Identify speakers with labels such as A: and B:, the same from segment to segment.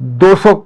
A: 200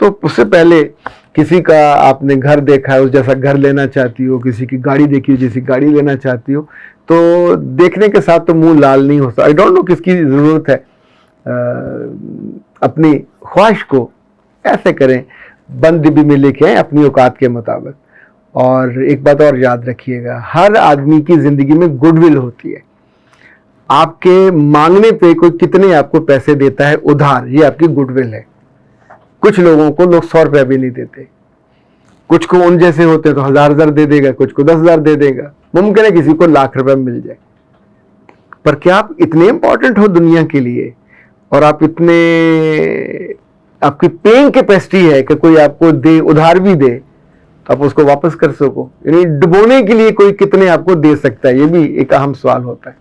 A: تو اس سے پہلے کسی کا آپ نے گھر دیکھا ہے اس جیسا گھر لینا چاہتی ہو, کسی کی گاڑی دیکھی ہو جیسی گاڑی لینا چاہتی ہو, تو دیکھنے کے ساتھ تو منہ لال نہیں ہوتا. آئی ڈونٹ نو کس کی ضرورت ہے. اپنی خواہش کو ایسے کریں, بند ڈبی میں لے کے آئیں اپنی اوقات کے مطابق. اور ایک بات اور یاد رکھیے گا, ہر آدمی کی زندگی میں گڈ ول ہوتی ہے. آپ کے مانگنے پہ کوئی کتنے آپ کو پیسے دیتا ہے ادھار, یہ آپ کی گڈ ول ہے. کچھ لوگوں کو لوگ 100 روپیہ بھی نہیں دیتے, کچھ کو ان جیسے ہوتے تو 1000 دے دے گا, کچھ کو 10,000 دے دے گا, ممکن ہے کسی کو 1,00,000 روپیہ مل جائے. پر کیا آپ اتنے امپورٹنٹ ہو دنیا کے لیے, اور آپ اتنے, آپ کی پینگ کیپیسٹی ہے کہ کوئی آپ کو دے, ادھار بھی دے تو آپ اس کو واپس کر سکو؟ یعنی ڈبونے کے لیے کوئی کتنے آپ کو دے سکتا ہے, یہ بھی ایک اہم سوال ہوتا ہے.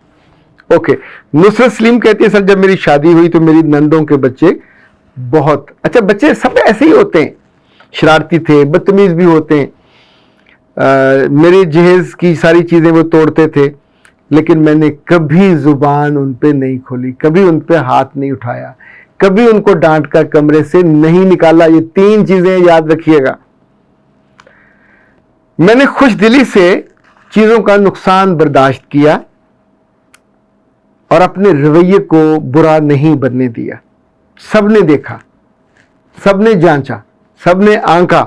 A: اوکے, نصرت سلیم کہتی ہے سر جب میری شادی ہوئی تو میری نندوں کے بچے بہت اچھا, بچے سب ایسے ہی ہوتے ہیں, شرارتی تھے, بدتمیز بھی ہوتے ہیں. میرے جہیز کی ساری چیزیں وہ توڑتے تھے, لیکن میں نے کبھی زبان ان پہ نہیں کھولی, کبھی ان پہ ہاتھ نہیں اٹھایا, کبھی ان کو ڈانٹ کر کمرے سے نہیں نکالا. یہ 3 چیزیں یاد رکھیے گا. میں نے خوش دلی سے چیزوں کا نقصان برداشت کیا اور اپنے رویے کو برا نہیں بننے دیا. سب نے دیکھا, سب نے جانچا, سب نے آنکا,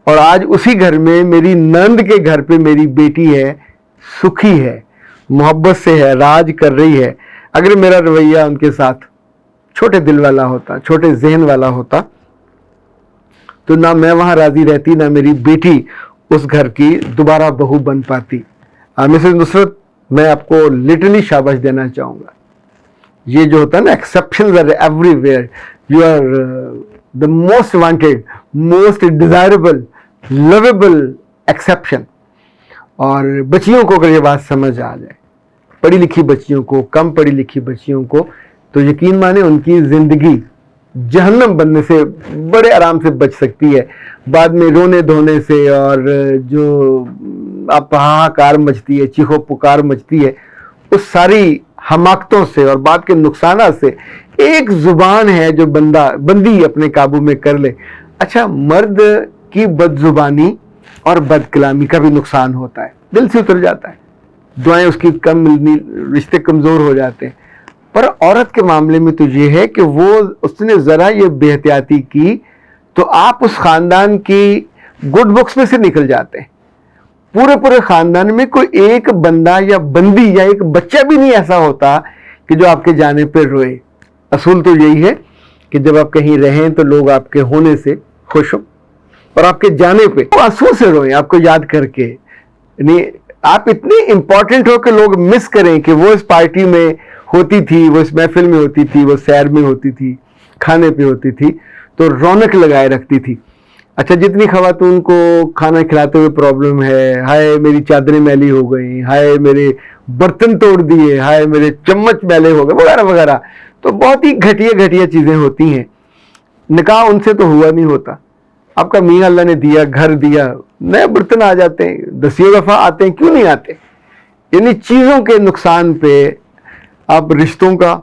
A: اور آج اسی گھر میں میری نند کے گھر پہ میری بیٹی ہے, سکھی ہے, محبت سے ہے, راج کر رہی ہے. اگر میرا رویہ ان کے ساتھ چھوٹے دل والا ہوتا, چھوٹے ذہن والا ہوتا, تو نہ میں وہاں راضی رہتی, نہ میری بیٹی اس گھر کی دوبارہ بہو بن پاتی. مسز نصرت, میں آپ کو لٹرلی شاباش دینا چاہوں گا. یہ جو ہوتا ہے نا, exceptions are everywhere, you are the most wanted, most desirable, lovable exception. اور بچیوں کو اگر یہ بات سمجھ آ جائے, پڑھی لکھی بچیوں کو, کم پڑھی لکھی بچیوں کو, تو یقین مانیں ان کی زندگی جہنم بننے سے بڑے آرام سے بچ سکتی ہے. بعد میں رونے دھونے سے اور جو آپ ہاہاکار مچتی ہے, چیخو پکار مچتی ہے, اس ساری حماقتوں سے اور بعد کے نقصانات سے ایک زبان ہے جو بندی اپنے قابو میں کر لے. اچھا, مرد کی بد زبانی اور بد کلامی کا بھی نقصان ہوتا ہے, دل سے اتر جاتا ہے, دعائیں اس کی کم ملنی, رشتے کمزور ہو جاتے ہیں. پر عورت کے معاملے میں تو یہ ہے کہ اس نے ذرا یہ بے احتیاطی کی تو آپ اس خاندان کی گڈ بکس میں سے نکل جاتے ہیں. پورے خاندان میں کوئی ایک بندہ یا بندی یا ایک بچہ بھی نہیں ایسا ہوتا کہ جو آپ کے جانے پہ روئے. اصول تو یہی ہے کہ جب آپ کہیں رہیں تو لوگ آپ کے ہونے سے خوش ہوں, اور آپ کے جانے پہ آنسو سے روئیں آپ کو یاد کر کے. یعنی آپ اتنے امپورٹنٹ ہو کہ لوگ مس کریں کہ وہ اس پارٹی میں ہوتی تھی, وہ اس محفل میں ہوتی تھی, وہ سیر میں ہوتی تھی, کھانے پہ ہوتی تھی, تو رونق لگائے رکھتی تھی. اچھا, جتنی خواتین کو کھانا کھلاتے ہوئے پرابلم ہے, ہائے میری چادریں میلی ہو گئیں, ہائے میرے برتن توڑ دیے, ہائے میرے چمچ میلے ہو گئے, وغیرہ وغیرہ, تو بہت ہی گھٹیا چیزیں ہوتی ہیں. نکاح ان سے تو ہوا نہیں ہوتا. آپ کا میاں اللہ نے دیا, گھر دیا, نئے برتن آ جاتے ہیں, 10 دفعہ آتے ہیں, کیوں نہیں آتے؟ یعنی چیزوں کے نقصان پہ آپ رشتوں کا,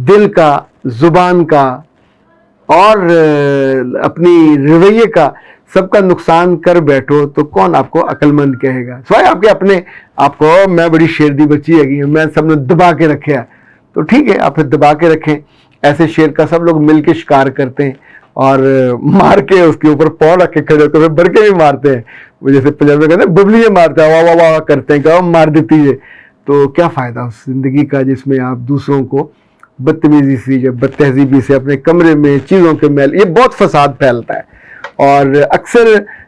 A: دل کا, زبان کا اور اپنی رویے کا, سب کا نقصان کر بیٹھو تو کون آپ کو عقل مند کہے گا؟ سوائے آپ کے اپنے آپ کو, میں بڑی شیر دی بچی ہے, میں سب نے دبا کے رکھے ہے, تو ٹھیک ہے آپ دبا کے رکھیں. ایسے شیر کا سب لوگ مل کے شکار کرتے ہیں اور مار کے اس کے اوپر پاؤں رکھ کے کھڑے ہوتے ہیں, بڑھ کے بھی مارتے ہیں, جیسے پنجاب میں کہتے ہیں ببلیے مارتے ہیں, واہ واہ واہ کرتے ہیں کہ مار دیتی ہے. تو کیا فائدہ اس زندگی کا جس میں آپ دوسروں کو بدتمیزی سے, بد تہذیبی سے, اپنے کمرے میں چیزوں کے میل, یہ بہت فساد پھیلتا ہے. اور اکثر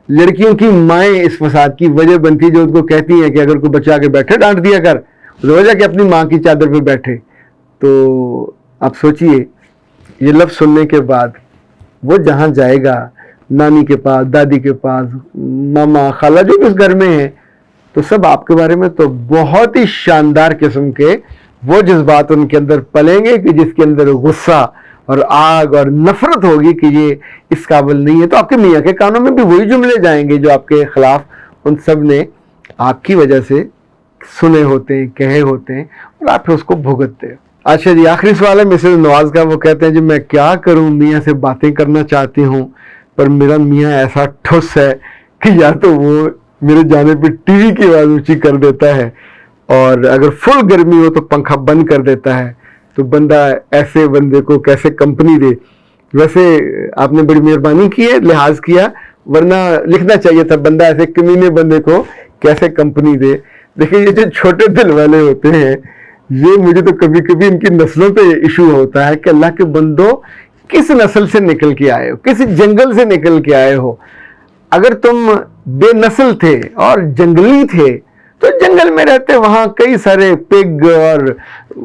A: لڑکیوں کی مائیں اس فساد کی وجہ بنتی, جو ان کو کہتی ہیں کہ اگر کوئی بچہ کے بیٹھے ڈانٹ دیا کر, وجہ کہ اپنی ماں کی چادر پہ بیٹھے. تو آپ سوچئے یہ لفظ سننے کے بعد وہ جہاں جائے گا, نانی کے پاس, دادی کے پاس, ماما, خالہ جو بھی اس گھر میں ہیں, تو سب آپ کے بارے میں تو بہت ہی شاندار قسم کے وہ جذبات ان کے اندر پلیں گے کہ جس کے اندر غصہ اور آگ اور نفرت ہوگی کہ یہ اس قابل نہیں ہے. تو آپ کے میاں کے کانوں میں بھی وہی جملے جائیں گے جو آپ کے خلاف ان سب نے آپ کی وجہ سے سنے ہوتے ہیں, کہے ہوتے ہیں, اور آپ پھر اس کو بھگتتے ہیں. اچھا جی، آخری سوال ہے مسز نواز کا. وہ کہتے ہیں جی میں کیا کروں، میاں سے باتیں کرنا چاہتی ہوں پر میرا میاں ایسا ٹھس ہے کہ یا تو وہ میرے جانے پہ ٹی وی کی آواز اونچی کر دیتا ہے، اور اگر فل گرمی ہو تو پنکھا بند کر دیتا ہے. تو بندہ ایسے بندے کو کیسے کمپنی دے؟ ویسے آپ نے بڑی مہربانی کی ہے، لحاظ کیا، ورنہ لکھنا چاہیے تھا بندہ ایسے کمینے بندے کو کیسے کمپنی دے. دیکھیں یہ جو چھوٹے دل والے ہوتے ہیں، یہ مجھے تو کبھی کبھی ان کی نسلوں پہ ایشو ہوتا ہے کہ اللہ کے بندو کس نسل سے نکل کے آئے ہو، کس جنگل سے نکل کے آئے ہو. اگر تم بے نسل تھے اور جنگلی تھے تو جنگل میں رہتے، وہاں کئی سارے پگ اور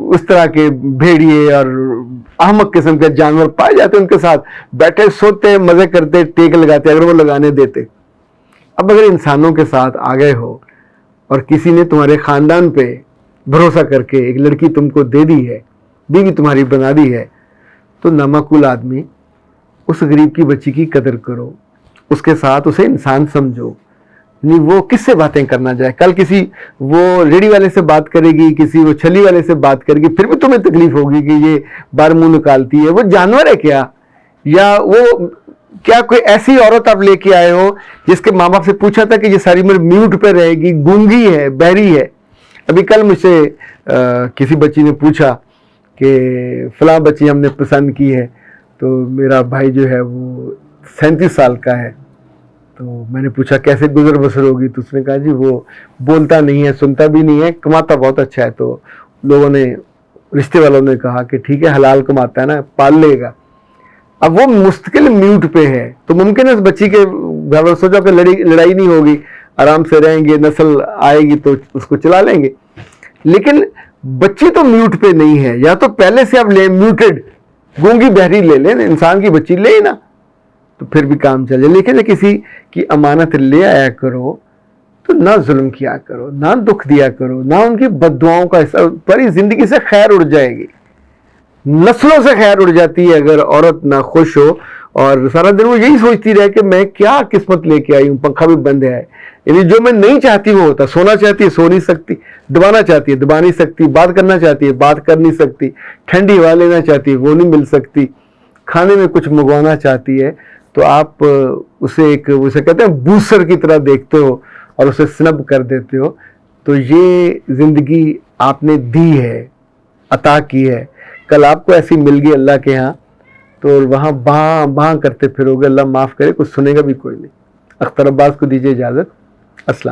A: اس طرح کے بھیڑیے اور احمق قسم کے جانور پائے جاتے، ان کے ساتھ بیٹھے سوتے مزے کرتے ٹیک لگاتے اگر وہ لگانے دیتے. اب اگر انسانوں کے ساتھ آ گئے ہو اور کسی نے تمہارے خاندان پہ بھروسہ کر کے ایک لڑکی تم کو دے دی ہے، بیوی تمہاری بنا دی ہے، تو نامعقول آدمی اس غریب کی بچی کی قدر کرو، اس کے ساتھ اسے انسان سمجھو. نہیں وہ کس سے باتیں کرنا جائے؟ کل کسی وہ ریڑی والے سے بات کرے گی، کسی وہ چھلی والے سے بات کرے گی، پھر بھی تمہیں تکلیف ہوگی کہ یہ بار منہ نکالتی ہے. وہ جانور ہے کیا؟ یا وہ کیا کوئی ایسی عورت آپ لے کے آئے ہو جس کے ماں باپ سے پوچھا تھا کہ یہ ساری عمر میوٹ پہ رہے گی، گونگی ہے، بہری ہے؟ ابھی کل مجھ سے کسی بچی نے پوچھا کہ فلاں بچی ہم نے پسند کی ہے، تو میرا بھائی جو ہے وہ 37 سال کا ہے. تو میں نے پوچھا کیسے گزر بسر ہوگی؟ تو اس نے کہا جی وہ بولتا نہیں ہے، سنتا بھی نہیں ہے، کماتا بہت اچھا ہے. تو لوگوں نے، رشتے والوں نے کہا کہ ٹھیک ہے حلال کماتا ہے نا، پال لے گا. اب وہ مستقل میوٹ پہ ہے تو ممکن ہے اس بچی کے گھر والوں سوچا کہ لڑائی نہیں ہوگی، آرام سے رہیں گے، نسل آئے گی تو اس کو چلا لیں گے. لیکن بچی تو میوٹ پہ نہیں ہے، یا تو پہلے سے آپ لے میوٹڈ گونگی بہری لے لیں، انسان کی بچی لے نا تو پھر بھی کام چل جائے. لیکن کسی کی امانت لے آیا کرو تو نہ ظلم کیا کرو، نہ دکھ دیا کرو، نہ ان کی بد دعاؤں کا حصہ. پوری زندگی سے خیر اڑ جائے گی، نسلوں سے خیر اڑ جاتی ہے اگر عورت نہ خوش ہو اور سارا دن وہ یہی سوچتی رہے کہ میں کیا قسمت لے کے آئی ہوں، پنکھا بھی بند ہے. یعنی جو میں نہیں چاہتی وہ ہوتا. سونا چاہتی ہے سو نہیں سکتی، دبانا چاہتی ہے دبا نہیں سکتی، بات کرنا چاہتی ہے بات کر نہیں سکتی، ٹھنڈی ہوا لینا چاہتی ہے وہ نہیں مل سکتی، کھانے میں کچھ منگوانا چاہتی ہے تو آپ اسے کہتے ہیں بوسر کی طرح دیکھتے ہو اور اسے سنب کر دیتے ہو. تو یہ زندگی آپ نے دی ہے، عطا کی ہے. کل آپ کو ایسی مل گئی اللہ کے ہاں تو وہاں باں باں کرتے پھرو گے، اللہ معاف کرے کچھ سنے گا بھی کوئی نہیں. اختر عباس کو دیجیے اجازت.